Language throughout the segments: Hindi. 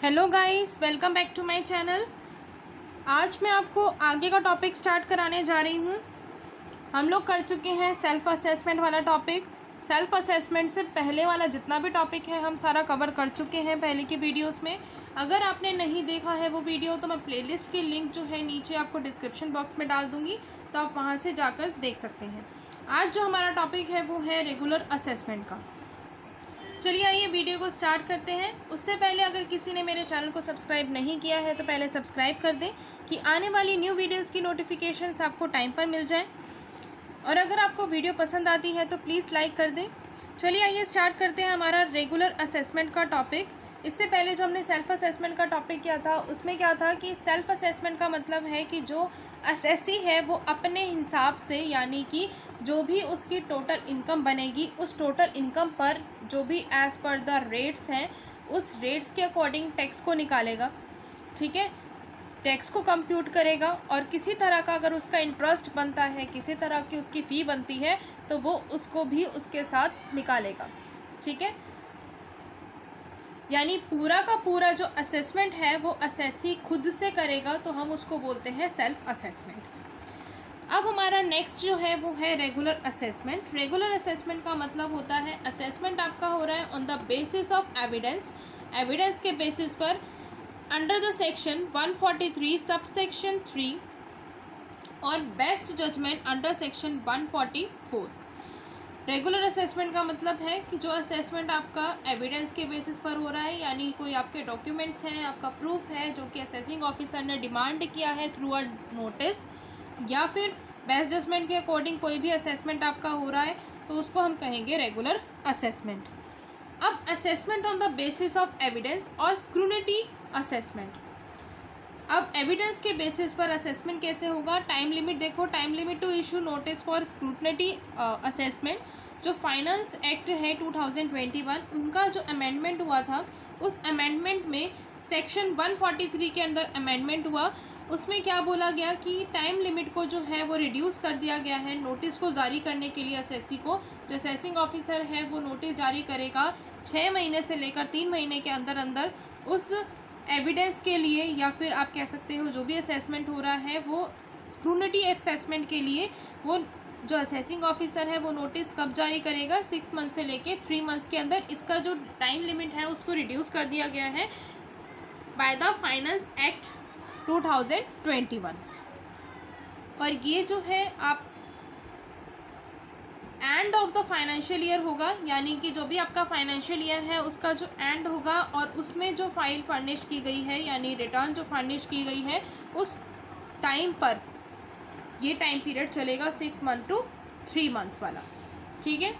Hello guys, welcome back to my channel. आज मैं आपको आगे का टॉपिक स्टार्ट कराने जा रही हूँ। हम लोग कर चुके हैं सेल्फ़ असेसमेंट वाला टॉपिक। सेल्फ़ असेसमेंट से पहले वाला जितना भी टॉपिक है हम सारा कवर कर चुके हैं पहले की वीडियोस में। अगर आपने नहीं देखा है वो वीडियो तो मैं प्लेलिस्ट की लिंक जो है नीचे आपको डिस्क्रिप्शन बॉक्स में डाल दूँगी, तो आप वहाँ से जाकर देख सकते हैं। आज जो हमारा टॉपिक है वो है रेगुलर असेसमेंट का। चलिए आइए वीडियो को स्टार्ट करते हैं। उससे पहले अगर किसी ने मेरे चैनल को सब्सक्राइब नहीं किया है तो पहले सब्सक्राइब कर दें कि आने वाली न्यू वीडियोस की नोटिफिकेशंस आपको टाइम पर मिल जाए। और अगर आपको वीडियो पसंद आती है तो प्लीज़ लाइक कर दें। चलिए आइए स्टार्ट करते हैं हमारा रेगुलर असेसमेंट का टॉपिक। इससे पहले जो हमने सेल्फ़ असेसमेंट का टॉपिक किया था उसमें क्या था कि सेल्फ़ असेसमेंट का मतलब है कि जो असेसी है वो अपने हिसाब से, यानी कि जो भी उसकी टोटल इनकम बनेगी उस टोटल इनकम पर जो भी एज़ पर द रेट्स हैं उस रेट्स के अकॉर्डिंग टैक्स को निकालेगा। ठीक है, टैक्स को कंप्यूट करेगा और किसी तरह का अगर उसका इंटरेस्ट बनता है, किसी तरह की उसकी फ़ी बनती है तो वो उसको भी उसके साथ निकालेगा। ठीक है, यानी पूरा का पूरा जो असेसमेंट है वो असेसी खुद से करेगा, तो हम उसको बोलते हैं सेल्फ असेसमेंट। अब हमारा नेक्स्ट जो है वो है रेगुलर असेसमेंट। रेगुलर असेसमेंट का मतलब होता है असेसमेंट आपका हो रहा है on the basis of evidence, evidence के बेसिस पर under the section 143 sub section 3 और best judgement under section 144। Regular assessment का मतलब है कि जो असेसमेंट आपका एविडेंस के बेसिस पर हो रहा है, यानी कोई आपके डॉक्यूमेंट्स हैं, आपका प्रूफ है जो कि असेसिंग ऑफिसर ने डिमांड किया है थ्रू अ नोटिस, या फिर बेस्ट जजमेंट के अकॉर्डिंग कोई भी असेसमेंट आपका हो रहा है तो उसको हम कहेंगे रेगुलर असेसमेंट। अब assessment on the basis of evidence और स्क्रूनिटी असेसमेंट। अब एविडेंस के बेसिस पर असेसमेंट कैसे होगा? टाइम लिमिट देखो, time limit to issue notice for scrutiny assessment. जो फाइनेंस एक्ट है 2021 उनका जो अमेंडमेंट हुआ था उस अमेंडमेंट में सेक्शन 143 के अंदर अमेंडमेंट हुआ। उसमें क्या बोला गया कि टाइम लिमिट को जो है वो रिड्यूस कर दिया गया है नोटिस को जारी करने के लिए। असेसी को, जो असेसिंग ऑफिसर है वो नोटिस जारी करेगा 6 महीने से लेकर 3 महीने के अंदर अंदर उस एविडेंस के लिए, या फिर आप कह सकते हो जो भी असेसमेंट हो रहा है वो स्क्रूनिटी असेसमेंट के लिए वो जो असेसिंग ऑफिसर है वो नोटिस कब जारी करेगा? 6 मंथ से लेके 3 मंथ्स के अंदर। इसका जो टाइम लिमिट है उसको रिड्यूस कर दिया गया है बाय द फाइनेंस एक्ट 2021। और ये जो है आप and of the financial year होगा, यानी कि जो भी आपका फाइनेंशियल ईयर है उसका जो एंड होगा और उसमें जो फाइल फर्निश की गई है, यानी रिटर्न जो फर्निश की गई है उस टाइम पर ये टाइम पीरियड चलेगा 6 मंथ टू 3 मंथ्स वाला। ठीक है,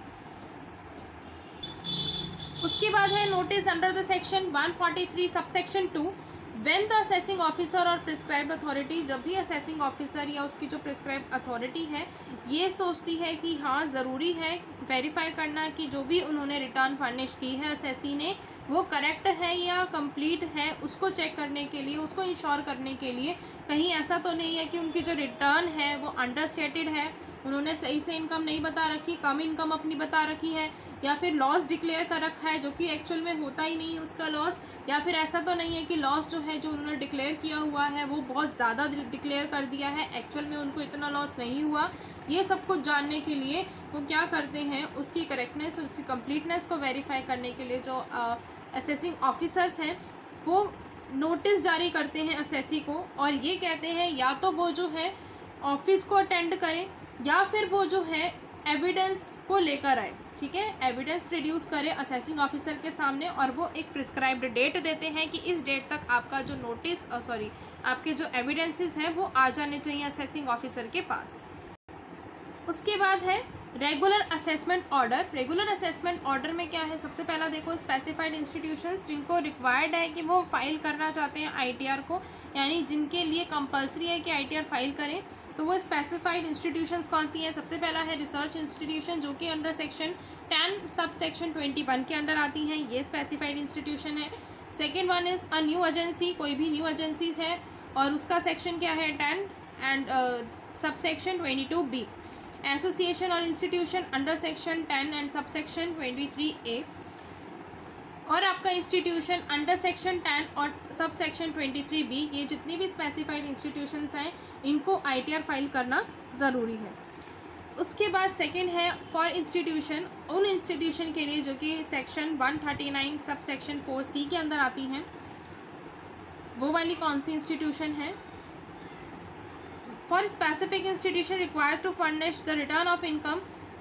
उसके बाद है notice under the section 143 sub section 2। When the assessing officer और प्रिस्क्राइब्ड अथॉरिटी, जब भी असेसिंग ऑफिसर या उसकी जो प्रिस्क्राइब्ड अथॉरिटी है ये सोचती है कि हाँ ज़रूरी है वेरीफाई करना कि जो भी उन्होंने रिटर्न फर्निश की है असेसी ने वो करेक्ट है या कंप्लीट है, उसको चेक करने के लिए, उसको इंश्योर करने के लिए कहीं ऐसा तो नहीं है कि उनकी जो रिटर्न है वो अंडरस्टेटेड है, उन्होंने सही से इनकम नहीं बता रखी, कम इनकम अपनी बता रखी है, या फिर लॉस डिक्लेयर कर रखा है जो कि एक्चुअल में होता ही नहीं है उसका लॉस, या फिर ऐसा तो नहीं है कि लॉस जो है जो उन्होंने डिक्लेयर किया हुआ है वो बहुत ज़्यादा डिक्लेयर कर दिया है, एक्चुअल में उनको इतना लॉस नहीं हुआ। ये सब कुछ जानने के लिए वो क्या करते हैं, उसकी करेक्टनेस, उसकी कंप्लीटनेस को वेरीफाई करने के लिए जो असेसिंग ऑफिसर्स हैं वो नोटिस जारी करते हैं असेसी को, और ये कहते हैं या तो वो जो है ऑफिस को अटेंड करें या फिर वो जो है एविडेंस को लेकर आए। ठीक है, एविडेंस प्रोड्यूस करे असेसिंग ऑफिसर के सामने और वो एक प्रिस्क्राइब्ड डेट देते हैं कि इस डेट तक आपका जो नोटिस आपके जो एविडेंसेस हैं वो आ जाने चाहिए असेसिंग ऑफिसर के पास। उसके बाद है regular assessment order. Regular assessment order में क्या है? सबसे पहला देखो, स्पेसिफाइड इंस्टीट्यूशंस जिनको रिक्वायर्ड है कि वो फाइल करना चाहते हैं आईटीआर को, यानी जिनके लिए कंपलसरी है कि आईटीआर फाइल करें, तो वो स्पेसिफाइड इंस्टीट्यूशंस कौन सी हैं? सबसे पहला है रिसर्च इंस्टीट्यूशन जो कि अंडर सेक्शन 10 सब सेक्शन 21 के अंडर आती हैं, ये स्पेसिफाइड इंस्टीट्यूशन है। Second one is a new agency, कोई भी न्यू एजेंसीज है और उसका सेक्शन क्या है 10 and sub section 22B। Association और institution under section 10 and sub section 23A। और आपका इंस्टीट्यूशन अंडर सेक्शन 10 और सब सेक्शन 23B, ये जितनी भी स्पेसिफाइड इंस्टीट्यूशंस हैं इनको ITR फाइल करना ज़रूरी है। उसके बाद सेकंड है फॉर इंस्टीट्यूशन, उन इंस्टीट्यूशन के लिए जो कि सेक्शन 139 सब सेक्शन 4C के अंदर आती हैं। वो वाली कौन सी इंस्टीट्यूशन है? For specific institution required to furnish the return of income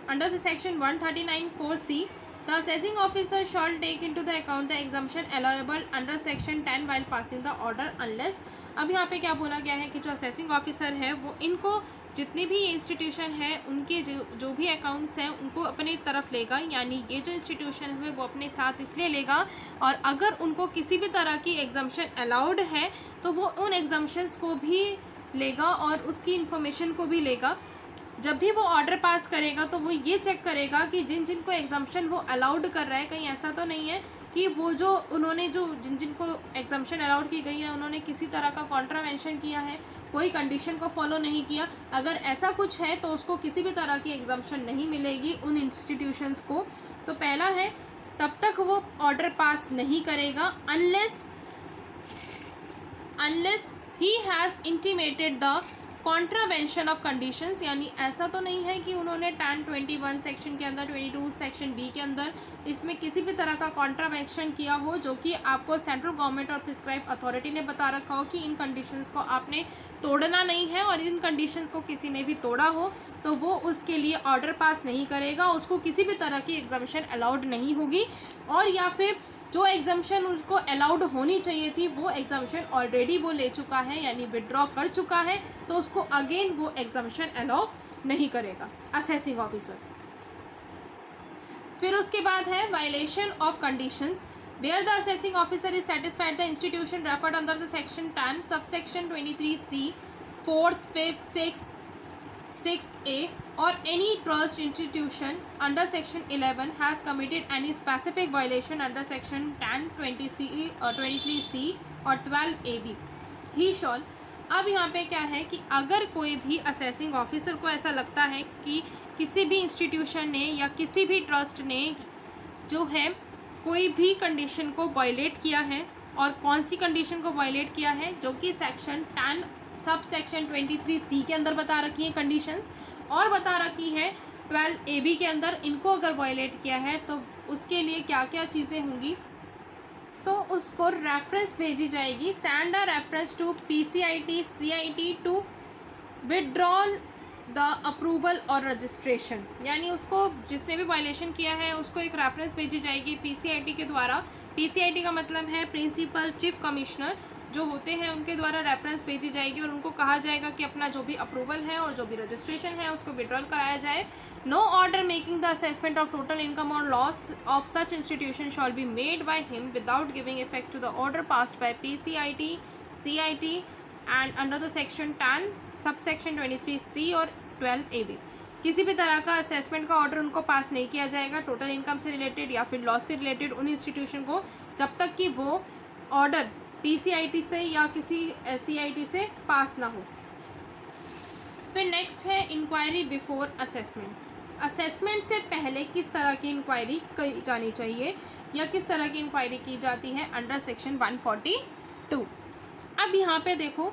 under the section 139 4C, the assessing officer shall take into the account the exemption allowable under section 10 while passing the order unless, अब यहाँ पे क्या बोला गया है कि जो असेसिंग ऑफिसर है वो इनको जितनी भी इंस्टीट्यूशन है उनके जो भी अकाउंट्स हैं उनको अपनी तरफ लेगा, यानी ये जो इंस्टीट्यूशन है वो अपने साथ इसलिए लेगा, और अगर उनको किसी भी तरह की एग्जम्पशन अलाउड है तो वो उन एग्जम्पशंस को भी लेगा और उसकी इंफॉर्मेशन को भी लेगा। जब भी वो ऑर्डर पास करेगा तो वो ये चेक करेगा कि जिन जिनको एग्जम्पशन वो अलाउड कर रहा है, कहीं ऐसा तो नहीं है कि वो जो उन्होंने जो जिनको एग्जम्पशन अलाउड की गई है उन्होंने किसी तरह का कॉन्ट्रावेंशन किया है, कोई कंडीशन को फॉलो नहीं किया। अगर ऐसा कुछ है तो उसको किसी भी तरह की एग्जम्पशन नहीं मिलेगी उन इंस्टीट्यूशंस को। तो पहला है तब तक वो ऑर्डर पास नहीं करेगा unless he has intimated the contravention of conditions, यानी ऐसा तो नहीं है कि उन्होंने 1021 सेक्शन के अंदर 22 सेक्शन B के अंदर इसमें किसी भी तरह का कॉन्ट्रावेंशन किया हो जो कि आपको सेंट्रल गवर्नमेंट और प्रिस्क्राइब अथॉरिटी ने बता रखा हो कि इन कंडीशंस को आपने तोड़ना नहीं है, और इन कंडीशंस को किसी ने भी तोड़ा हो तो वो उसके लिए ऑर्डर पास नहीं करेगा, उसको किसी भी तरह की एग्जम्पशन अलाउड नहीं होगी, और या फिर जो एग्जम्पशन उसको अलाउड होनी चाहिए थी वो एग्जम्पशन ऑलरेडी वो ले चुका है यानी विड्रॉ कर चुका है, तो उसको अगेन वो एग्जम्पशन अलाउ नहीं करेगा असेसिंग ऑफिसर। फिर उसके बाद है violation of conditions where the assessing officer is satisfied the institution referred under the section 10 sub section 23C 4th 5th 6th A or any trust institution under section 11 has committed any specific violation under section 10, 20C or 23C or 12AB, he shall। अब यहाँ पे क्या है कि अगर कोई भी असेसिंग ऑफिसर को ऐसा लगता है कि किसी भी इंस्टीट्यूशन ने या किसी भी ट्रस्ट ने जो है कोई भी कंडीशन को वायलेट किया है, और कौन सी कंडीशन को वायलेट किया है, जो कि सेक्शन 10 सब सेक्शन 23C के अंदर बता रखी है कंडीशंस, और बता रखी है 12AB के अंदर, इनको अगर वायलेट किया है तो उसके लिए क्या क्या चीज़ें होंगी, तो उसको रेफरेंस भेजी जाएगी, send a reference to PCIT CIT to withdrawal the approval और रजिस्ट्रेशन, यानी उसको जिसने भी वायलेशन किया है उसको एक रेफरेंस भेजी जाएगी PCIT के द्वारा। PCIT का मतलब है प्रिंसिपल चीफ कमिश्नर जो होते हैं उनके द्वारा रेफरेंस भेजी जाएगी, और उनको कहा जाएगा कि अपना जो भी अप्रूवल है और जो भी रजिस्ट्रेशन है उसको विड्रॉल कराया जाए। No order making the assessment of total income और loss of such institution shall be made by him without giving effect to the order passed by PCIT CIT and under the section 10 sub section 23C और 12AB। किसी भी तरह का असेसमेंट का ऑर्डर उनको पास नहीं किया जाएगा टोटल इनकम से रिलेटेड या फिर लॉस से रिलेटेड उन इंस्टीट्यूशन को, जब तक कि वो ऑर्डर PCIT से या किसी CIT से पास ना हो। फिर नेक्स्ट है इंक्वायरी बिफोर असेसमेंट। असेसमेंट से पहले किस तरह की इंक्वायरी की जानी चाहिए या किस तरह की इंक्वायरी की जाती है अंडर सेक्शन 142। अब यहाँ पे देखो,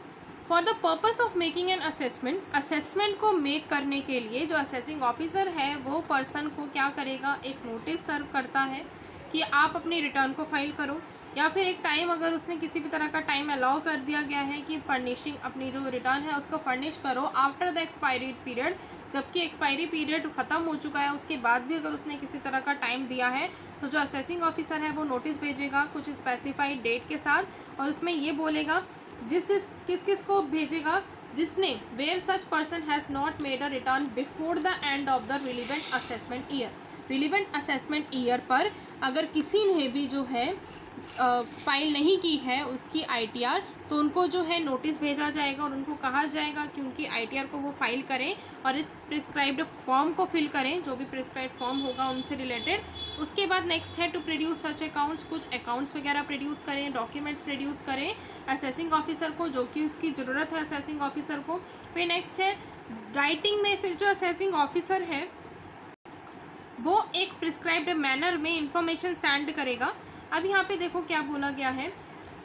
for the purpose of making an assessment, assessment को मेक करने के लिए जो असेसिंग ऑफिसर है वो पर्सन को क्या करेगा, एक नोटिस सर्व करता है कि आप अपनी रिटर्न को फाइल करो, या फिर एक टाइम अगर उसने किसी भी तरह का टाइम अलाउ कर दिया गया है कि फर्निशिंग अपनी जो रिटर्न है उसको फर्निश करो आफ्टर द एक्सपायरी पीरियड, जबकि एक्सपायरी पीरियड ख़त्म हो चुका है उसके बाद भी अगर उसने किसी तरह का टाइम दिया है तो जो असेसिंग ऑफिसर है वो नोटिस भेजेगा कुछ स्पेसिफाइड डेट के साथ, और उसमें ये बोलेगा किस किस को भेजेगा, जिसने where such person has not made a return before the end of the relevant assessment year. Relevant assessment year पर अगर किसी ने भी जो है फाइल नहीं की है उसकी ITR, तो उनको जो है नोटिस भेजा जाएगा और उनको कहा जाएगा कि उनकी ITR को वो फाइल करें और इस प्रिस्क्राइब्ड फॉर्म को फिल करें, जो भी प्रिस्क्राइब्ड फॉर्म होगा उनसे रिलेटेड। उसके बाद नेक्स्ट है टू प्रोड्यूस सच अकाउंट्स, कुछ अकाउंट्स वगैरह प्रोड्यूस करें, डॉक्यूमेंट्स प्रोड्यूस करें असेसिंग ऑफिसर को, जो कि उसकी ज़रूरत है असेसिंग ऑफिसर को। फिर नेक्स्ट है राइटिंग में, फिर जो असेसिंग ऑफिसर है वो एक प्रिस्क्राइब्ड मैनर में इंफॉर्मेशन सेंड करेगा अब यहाँ पे देखो क्या बोला गया है,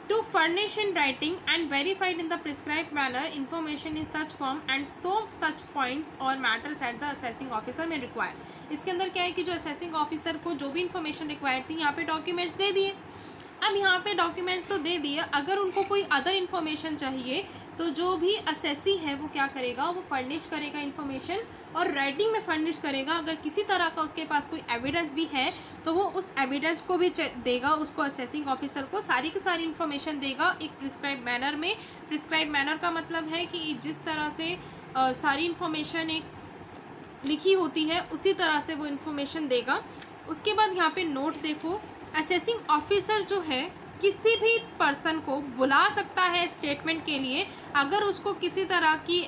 to furnish in writing and verified in the prescribed manner information in such form and so such points or matters at the assessing officer may require. इसके अंदर क्या है कि जो असेसिंग ऑफिसर को जो भी इन्फॉर्मेशन रिक्वायर्ड थी यहाँ पे डॉक्यूमेंट्स दे दिए। अब यहाँ पे डॉक्यूमेंट्स तो दे दिए, अगर उनको कोई अदर इन्फॉर्मेशन चाहिए तो जो भी असेसी है वो क्या करेगा, वो फर्निश करेगा इन्फॉर्मेशन और राइटिंग में फर्निश करेगा। अगर किसी तरह का उसके पास कोई एविडेंस भी है तो वो उस एविडेंस को भी देगा, उसको असेसिंग ऑफिसर को सारी की सारी इन्फॉर्मेशन देगा एक प्रिस्क्राइब मैनर में। प्रिस्क्राइब मैनर का मतलब है कि जिस तरह से सारी इन्फॉर्मेशन एक लिखी होती है उसी तरह से वो इन्फॉर्मेशन देगा। उसके बाद यहाँ पे नोट देखो, असेसिंग ऑफिसर जो है किसी भी पर्सन को बुला सकता है स्टेटमेंट के लिए। अगर उसको किसी तरह की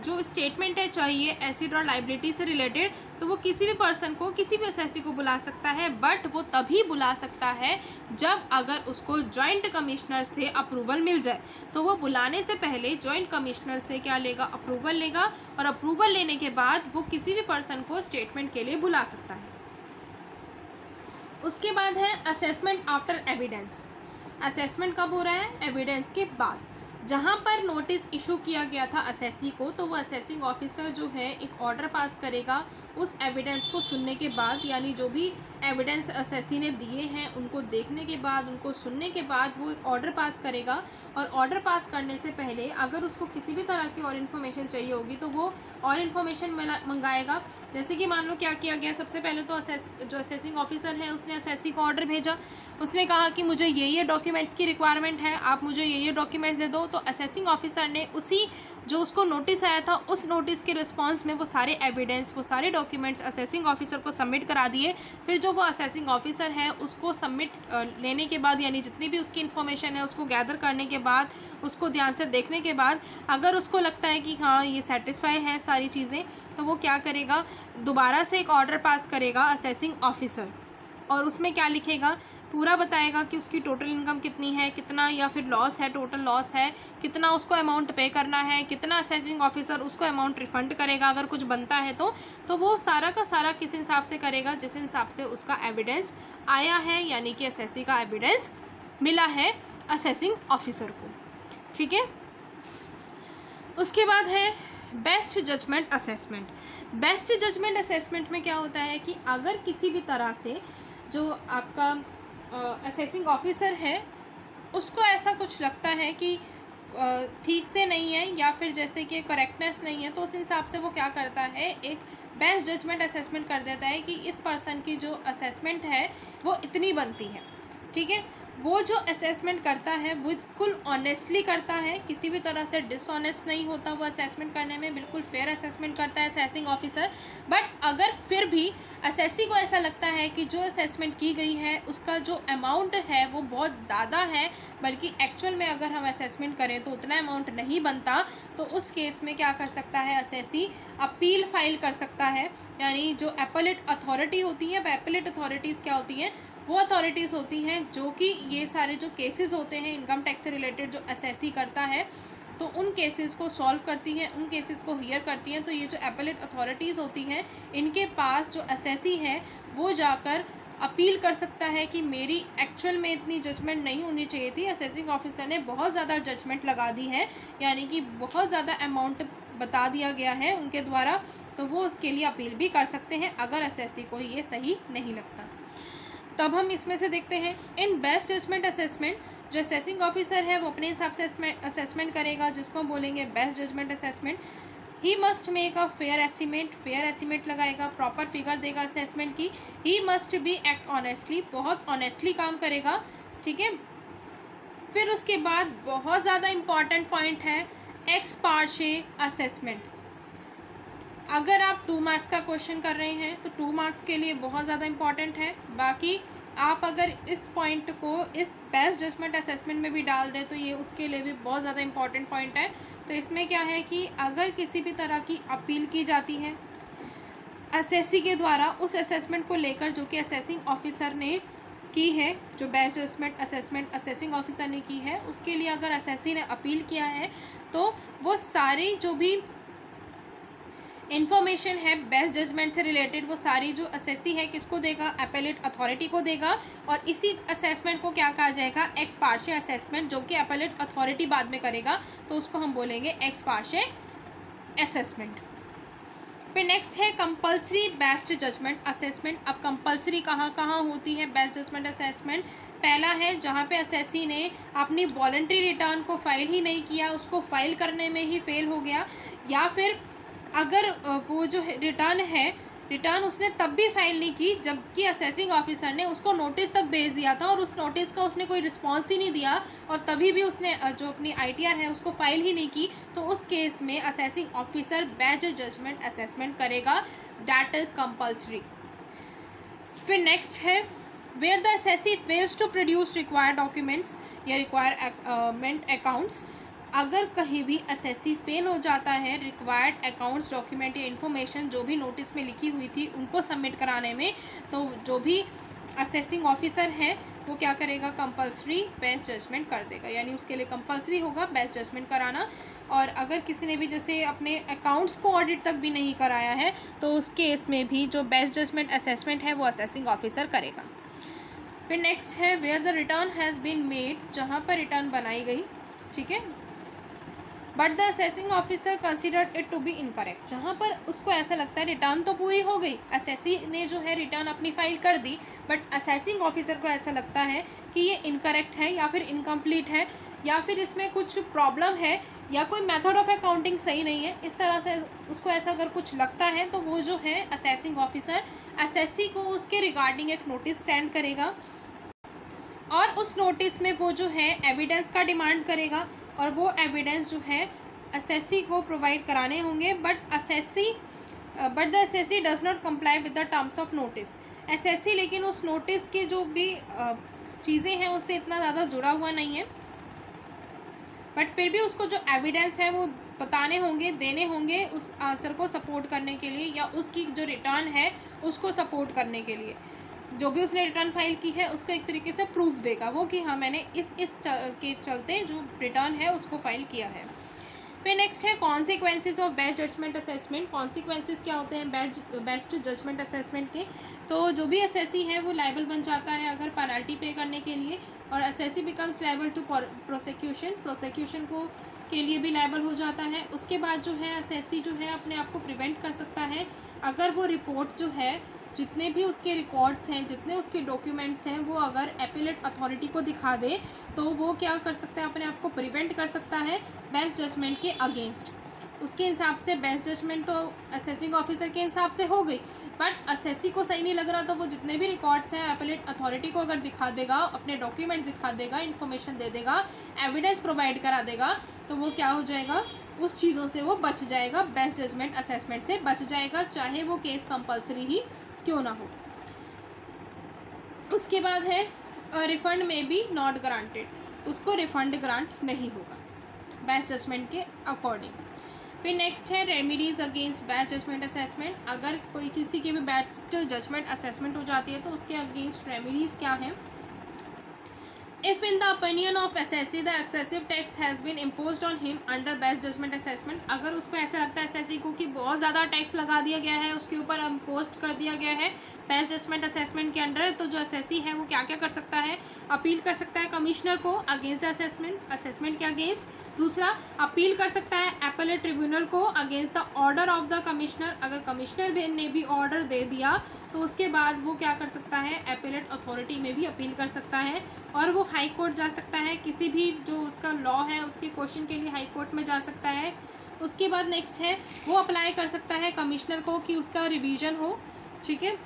जो स्टेटमेंट है चाहिए एसिड और लाइबिलिटी से रिलेटेड, तो वो किसी भी पर्सन को, किसी भी असेसी को बुला सकता है, बट वो तभी बुला सकता है जब अगर उसको जॉइंट कमिश्नर से अप्रूवल मिल जाए। तो वो बुलाने से पहले जॉइंट कमिश्नर से क्या लेगा, अप्रूवल लेगा, और अप्रूवल लेने के बाद वो किसी भी पर्सन को स्टेटमेंट के लिए बुला सकता है। उसके बाद है असेसमेंट आफ्टर एविडेंस। असेसमेंट कब हो रहा है, एविडेंस के बाद। जहाँ पर नोटिस इशू किया गया था असेसी को, तो वो असेसिंग ऑफिसर जो है एक ऑर्डर पास करेगा उस एविडेंस को सुनने के बाद, यानी जो भी एविडेंस असेसी ने दिए हैं उनको देखने के बाद, उनको सुनने के बाद वो एक ऑर्डर पास करेगा। और ऑर्डर पास करने से पहले अगर उसको किसी भी तरह की और इन्फॉर्मेशन चाहिए होगी तो वो और इन्फॉर्मेशन मंगाएगा। जैसे कि मान लो क्या किया गया, सबसे पहले तो जो असेसिंग ऑफिसर है उसने असेसी को ऑर्डर भेजा, उसने कहा कि मुझे ये डॉक्यूमेंट्स की रिक्वायरमेंट है, आप मुझे ये डॉक्यूमेंट्स दे दो। तो असेसिंग ऑफिसर ने उसी जो उसको नोटिस आया था उस नोटिस के रिस्पांस में वो सारे एविडेंस, वो सारे डॉक्यूमेंट्स असेसिंग ऑफिसर को सबमिट करा दिए। फिर जो वो असेसिंग ऑफिसर है उसको सबमिट लेने के बाद, यानी जितनी भी उसकी इन्फॉर्मेशन है उसको गैदर करने के बाद, उसको ध्यान से देखने के बाद, अगर उसको लगता है कि हाँ ये सेटिस्फाई है सारी चीज़ें, तो वो क्या करेगा, दोबारा से एक ऑर्डर पास करेगा असेसिंग ऑफिसर। और उसमें क्या लिखेगा, पूरा बताएगा कि उसकी टोटल इनकम कितनी है, कितना या फिर लॉस है, टोटल लॉस है, कितना उसको अमाउंट पे करना है, कितना असेसिंग ऑफिसर उसको अमाउंट रिफंड करेगा अगर कुछ बनता है तो वो सारा का सारा किस हिसाब से करेगा, जिस हिसाब से उसका एविडेंस आया है, यानी कि असेसी का एविडेंस मिला है असेसिंग ऑफिसर को। ठीक है। उसके बाद है best judgement assessment. Best judgement assessment में क्या होता है कि अगर किसी भी तरह से जो आपका असेसिंग ऑफिसर है उसको ऐसा कुछ लगता है कि ठीक से नहीं है या फिर जैसे कि करेक्टनेस नहीं है, तो उस हिसाब से वो क्या करता है, एक बेस्ट जजमेंट असेसमेंट कर देता है कि इस पर्सन की जो असेसमेंट है वो इतनी बनती है। ठीक है। वो जो असेसमेंट करता है वो बिल्कुल ऑनेस्टली करता है, किसी भी तरह से डिसऑनेस्ट नहीं होता वो असेसमेंट करने में, बिल्कुल फेयर असेसमेंट करता है असेसिंग ऑफिसर। बट अगर फिर भी असेसी को ऐसा लगता है कि जो असेसमेंट की गई है उसका जो अमाउंट है वो बहुत ज़्यादा है, बल्कि एक्चुअल में अगर हम असेसमेंट करें तो उतना अमाउंट नहीं बनता, तो उस केस में क्या कर सकता है असेसी, अपील फाइल कर सकता है। यानी जो एपेलेट अथॉरिटी होती है, एपेलेट अथॉरिटीज़ क्या होती हैं, वो अथॉरिटीज़ होती हैं जो कि ये सारे जो केसेस होते हैं इनकम टैक्स से रिलेटेड जो असेसी करता है तो उन केसेस को सॉल्व करती हैं, उन केसेस को हियर करती हैं। तो ये जो एपेलेट अथॉरिटीज़ होती हैं इनके पास जो असेसी है वो जाकर अपील कर सकता है कि मेरी एक्चुअल में इतनी जजमेंट नहीं होनी चाहिए थी, असेसिंग ऑफिसर ने बहुत ज़्यादा जजमेंट लगा दी है, यानी कि बहुत ज़्यादा अमाउंट बता दिया गया है उनके द्वारा, तो वो उसके लिए अपील भी कर सकते हैं अगर असेसी को ये सही नहीं लगता। तब हम इसमें से देखते हैं इन बेस्ट जजमेंट असेसमेंट, जो असेसिंग ऑफिसर है वो अपने हिसाब से असेसमेंट करेगा, जिसको हम बोलेंगे best judgement assessment. He must make a fair estimate, fair estimate लगाएगा, प्रॉपर फिगर देगा असेसमेंट की। He must be act honestly, बहुत ऑनेस्टली काम करेगा। ठीक है। फिर उसके बाद बहुत ज़्यादा इम्पॉर्टेंट पॉइंट है एक्स पार्शे असेसमेंट। अगर आप 2 मार्क्स का क्वेश्चन कर रहे हैं तो 2 मार्क्स के लिए बहुत ज़्यादा इम्पॉर्टेंट है। बाकी आप अगर इस पॉइंट को इस बेस्ट जजमेंट असेसमेंट में भी डाल दें तो ये उसके लिए भी बहुत ज़्यादा इम्पॉर्टेंट पॉइंट है। तो इसमें क्या है कि अगर किसी भी तरह की अपील की जाती है असेसी के द्वारा उस असेसमेंट को लेकर जो कि असेसिंग ऑफिसर ने की है, जो best judgement assessment assessing officer ने की है, उसके लिए अगर असेसी ने अपील किया है तो वो सारी जो भी इन्फॉर्मेशन है बेस्ट जजमेंट से रिलेटेड वो सारी जो असेसी है किसको देगा, एपेलेट अथॉरिटी को देगा। और इसी असेसमेंट को क्या कहा जाएगा, एक्स पार्शे असेसमेंट, जो कि एपेलेट अथॉरिटी बाद में करेगा, तो उसको हम बोलेंगे एक्स पार्शे असेसमेंट। फिर नेक्स्ट है कंपल्सरी बेस्ट जजमेंट असेसमेंट। अब कंपल्सरी कहाँ कहाँ होती है बेस्ट जजमेंट असेसमेंट। पहला है जहाँ पे असेसी ने अपनी वॉलंटरी रिटर्न को फाइल ही नहीं किया, उसको फाइल करने में ही फेल हो गया, या फिर अगर वो जो रिटर्न है, रिटर्न उसने तब भी फाइल नहीं की जबकि असेसिंग ऑफिसर ने उसको नोटिस तक भेज दिया था और उस नोटिस का उसने कोई रिस्पॉन्स ही नहीं दिया और तभी भी उसने जो अपनी आईटीआर है उसको फाइल ही नहीं की, तो उस केस में assessing officer best judgement assessment करेगा, दैट इज़ कंपल्सरी। फिर नेक्स्ट है where the assessee fails to produce required documents या रिक्वायरमेंट अकाउंट्स। अगर कहीं भी असेसी फेल हो जाता है रिक्वायर्ड अकाउंट्स डॉक्यूमेंट या इन्फॉर्मेशन जो भी नोटिस में लिखी हुई थी उनको सबमिट कराने में, तो जो भी असेसिंग ऑफिसर है वो क्या करेगा, कंपल्सरी बेस्ट जजमेंट कर देगा, यानी उसके लिए कंपल्सरी होगा बेस्ट जजमेंट कराना। और अगर किसी ने भी जैसे अपने अकाउंट्स को ऑडिट तक भी नहीं कराया है तो उस केस में भी जो बेस्ट जजमेंट असेसमेंट है वो असेसिंग ऑफिसर करेगा। फिर नेक्स्ट है where the return has been made, जहाँ पर रिटर्न बनाई गई, ठीक है, but the assessing officer considered it to be incorrect. जहाँ पर उसको ऐसा लगता है रिटर्न तो पूरी हो गई, असेसी ने जो है रिटर्न अपनी फाइल कर दी, बट असेसिंग ऑफिसर को ऐसा लगता है कि ये इनकरेक्ट है या फिर इनकम्प्लीट है या फिर इसमें कुछ प्रॉब्लम है या कोई मेथड ऑफ अकाउंटिंग सही नहीं है, इस तरह से उसको ऐसा अगर कुछ लगता है तो वो जो है असेसिंग ऑफिसर असेसी को उसके रिगार्डिंग एक नोटिस सेंड करेगा और उस नोटिस में वो जो है एविडेंस का डिमांड करेगा और वो एविडेंस जो है असेसी को प्रोवाइड कराने होंगे, but the assessee does not comply with the terms of notice. Assessee लेकिन उस नोटिस की जो भी चीज़ें हैं उससे इतना ज़्यादा जुड़ा हुआ नहीं है, बट फिर भी उसको जो एविडेंस है वो बताने होंगे, देने होंगे उस आंसर को सपोर्ट करने के लिए या उसकी जो रिटर्न है उसको सपोर्ट करने के लिए। जो भी उसने रिटर्न फाइल की है उसको एक तरीके से प्रूफ देगा वो कि हाँ मैंने इस के चलते जो रिटर्न है उसको फाइल किया है। फिर नेक्स्ट है consequences of best judgement assessment. Consequences क्या होते हैं बेस्ट जजमेंट असेसमेंट के, तो जो भी असेसी है वो लायबल बन जाता है अगर पेनल्टी पे करने के लिए, और assessee becomes liable to prosecution को के लिए भी लायबल हो जाता है। उसके बाद जो है असेसी जो है अपने आप को प्रिवेंट कर सकता है अगर वो रिपोर्ट जो है जितने भी उसके रिकॉर्ड्स हैं, जितने उसके डॉक्यूमेंट्स हैं, वो अगर एपेलेट अथॉरिटी को दिखा दे तो वो क्या कर सकता है, अपने आप को प्रिवेंट कर सकता है बेस्ट जजमेंट के अगेंस्ट। उसके हिसाब से बेस्ट जजमेंट तो असेसिंग ऑफिसर के हिसाब से हो गई, बट असेसी को सही नहीं लग रहा तो वो जितने भी रिकॉर्ड्स हैं एपेलेट अथॉरिटी को अगर दिखा देगा, अपने डॉक्यूमेंट दिखा देगा, इन्फॉर्मेशन दे देगा, एविडेंस प्रोवाइड करा देगा, तो वो क्या हो जाएगा, उस चीज़ों से वो बच जाएगा, बेस्ट जजमेंट असेसमेंट से बच जाएगा, चाहे वो केस कंपल्सरी ही क्यों ना हो। उसके बाद है रिफंड में भी नॉट ग्रांटेड, उसको रिफंड ग्रांट नहीं होगा बेस्ट जजमेंट के अकॉर्डिंग। फिर नेक्स्ट है remedies against best judgement assessment. अगर कोई किसी की भी बेस्ट जजमेंट असेसमेंट हो जाती है तो उसके अगेंस्ट रेमिडीज़ क्या है। If in the opinion of assessee the excessive tax has been imposed on him under best judgment assessment, अगर उसको ऐसा लगता है assessee को कि बहुत ज़्यादा टैक्स लगा दिया गया है, उसके ऊपर इम्पोज कर दिया गया है बेस्ट जजमेंट असेसमेंट के अंडर, तो जो असेसी है वो क्या क्या कर सकता है, अपील कर सकता है कमिश्नर को अगेंस्ट द असेसमेंट के अगेंस्ट। दूसरा, अपील कर सकता है एपेलेट ट्रिब्यूनल को against the order of the commissioner. अगर कमिश्नर ने भी ऑर्डर दे दिया तो उसके बाद वो क्या कर सकता है, एपेलेट अथॉरिटी में भी अपील कर सकता है और वो हाई कोर्ट जा सकता है, किसी भी जो उसका लॉ है उसके क्वेश्चन के लिए हाई कोर्ट में जा सकता है। उसके बाद नेक्स्ट है वो अप्लाई कर सकता है कमिश्नर को कि उसका रिवीजन हो, ठीक है।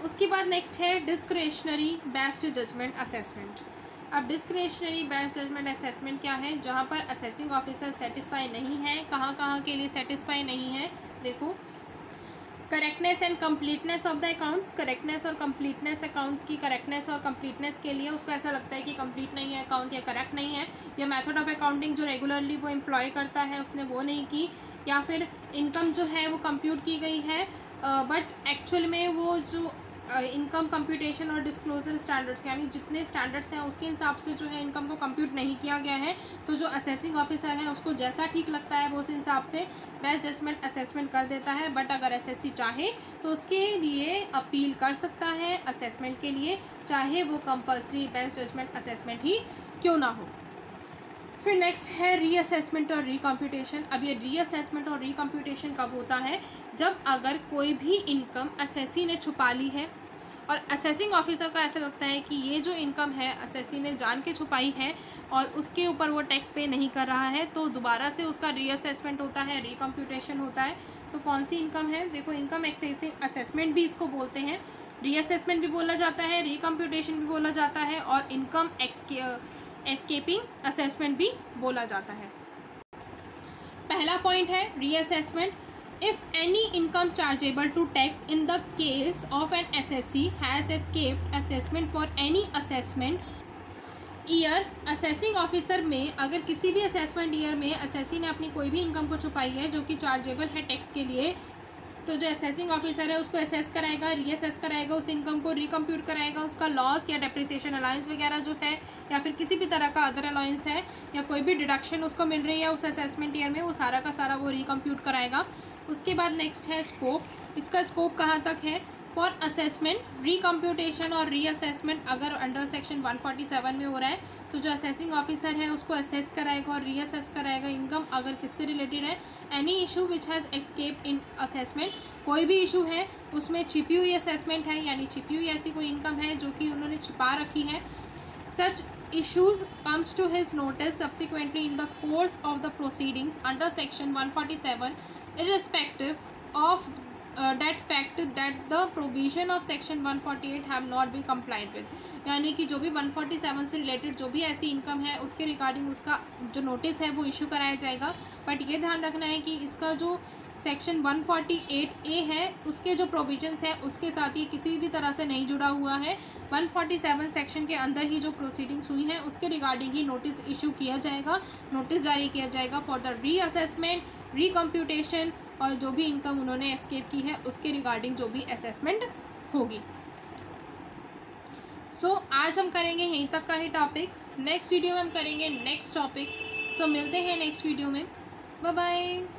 उसके बाद नेक्स्ट है डिस्क्रिशनरी बेस्ट जजमेंट असेसमेंट। अब डिस्क्रिशनरी बेस्ट जजमेंट असेसमेंट क्या है, जहाँ पर असेसिंग ऑफिसर सेटिस्फाई नहीं है, कहाँ कहाँ के लिए सेटिस्फाई नहीं है, देखो correctness and completeness of the accounts. Correctness और कम्प्लीटनेस अकाउंट्स की करेक्टनेस और कम्प्लीटनेस के लिए उसको ऐसा लगता है कि कंप्लीट नहीं है अकाउंट या करेक्ट नहीं है, या मेथड ऑफ अकाउंटिंग जो रेगुलरली वो एम्प्लॉय करता है उसने वो नहीं की, या फिर इनकम जो है वो कंप्यूट की गई है बट एक्चुअल में वो जो इनकम कंप्यूटेशन और डिस्क्लोजर स्टैंडर्ड्स, यानी जितने स्टैंडर्ड्स हैं उसके हिसाब से जो है इनकम को कंप्यूट नहीं किया गया है, तो जो असेसिंग ऑफिसर है उसको जैसा ठीक लगता है वो उस हिसाब से बेस्ट जजमेंट असेसमेंट कर देता है। बट अगर एसएससी चाहे तो उसके लिए अपील कर सकता है असेसमेंट के लिए, चाहे वो कंपल्सरी बेस्ट जजमेंट असेसमेंट ही क्यों ना हो। फिर नेक्स्ट है रीअसेसमेंट और रीकम्प्यूटेशन। अब ये रीअसेसमेंट और रीकम्प्यूटेशन कब होता है? जब अगर कोई भी इनकम असेसी ने छुपा ली है और असेसिंग ऑफिसर को ऐसा लगता है कि ये जो इनकम है असेसी ने जान के छुपाई है और उसके ऊपर वो टैक्स पे नहीं कर रहा है, तो दोबारा से उसका रीअसेसमेंट होता है, रीकम्प्यूटेशन होता है। तो कौन सी इनकम है? देखो, इनकम एक्सेसिंग असेसमेंट भी इसको बोलते हैं, रीअसेसमेंट भी बोला जाता है, रिकम्प्यूटेशन भी बोला जाता है और इनकम एस्केपिंग असेसमेंट भी बोला जाता है। पहला पॉइंट है reassessment. If any income chargeable to tax in the case of an assessee has escaped assessment for any assessment year, assessing officer में अगर किसी भी असेसमेंट ईयर में असेसी ने अपनी कोई भी इनकम को छुपाई है जो कि चार्जेबल है टैक्स के लिए, तो जो असेसिंग ऑफिसर है उसको असेस कराएगा, रीअसेस कराएगा, उस इनकम को रिकम्प्यूट कराएगा, उसका लॉस या डेप्रिसिएशन अलाउंस वगैरह जो है या फिर किसी भी तरह का अदर अलाउंस है या कोई भी डिडक्शन उसको मिल रही है उस असेसमेंट ईयर में, वो सारा का सारा वो रिकम्प्यूट कराएगा। उसके बाद नेक्स्ट है स्कोप। इसका स्कोप कहाँ तक है? फॉर असेसमेंट, रिकम्प्यूटेशन और रीअसेसमेंट अगर अंडर सेक्शन 147 में हो रहा है तो जो असेसिंग ऑफिसर है उसको असेस कराएगा और रीअसेस कराएगा इनकम अगर किससे रिलेटेड है। Any issue which has escaped in assessment, कोई भी इशू है उसमें छिपी हुई असेसमेंट है यानी छिपी हुई ऐसी कोई इनकम है जो कि उन्होंने छिपा रखी है, सच issues comes to his notice subsequently in the course of the proceedings under section 147 irrespective of that fact that the provision of section 148 have not been complied with, यानी कि जो भी 147 से रिलेटेड जो भी ऐसी इनकम है उसके रिगार्डिंग उसका जो नोटिस है वो इशू कराया जाएगा। बट ये ध्यान रखना है कि इसका जो सेक्शन 148A है उसके जो प्रोविजंस है उसके साथ ये किसी भी तरह से नहीं जुड़ा हुआ है। 147 सेक्शन के अंदर ही जो प्रोसीडिंग्स हुई हैं उसके रिगार्डिंग ही नोटिस इशू किया जाएगा, नोटिस जारी किया जाएगा फॉर द रीअसेसमेंट, रिकम्प्यूटेशन और जो भी इनकम उन्होंने एस्केप की है उसके रिगार्डिंग जो भी असेसमेंट होगी। सो आज हम करेंगे यहीं तक का ही टॉपिक, नेक्स्ट वीडियो में हम करेंगे नेक्स्ट टॉपिक। सो मिलते हैं नेक्स्ट वीडियो में, बाय बाय।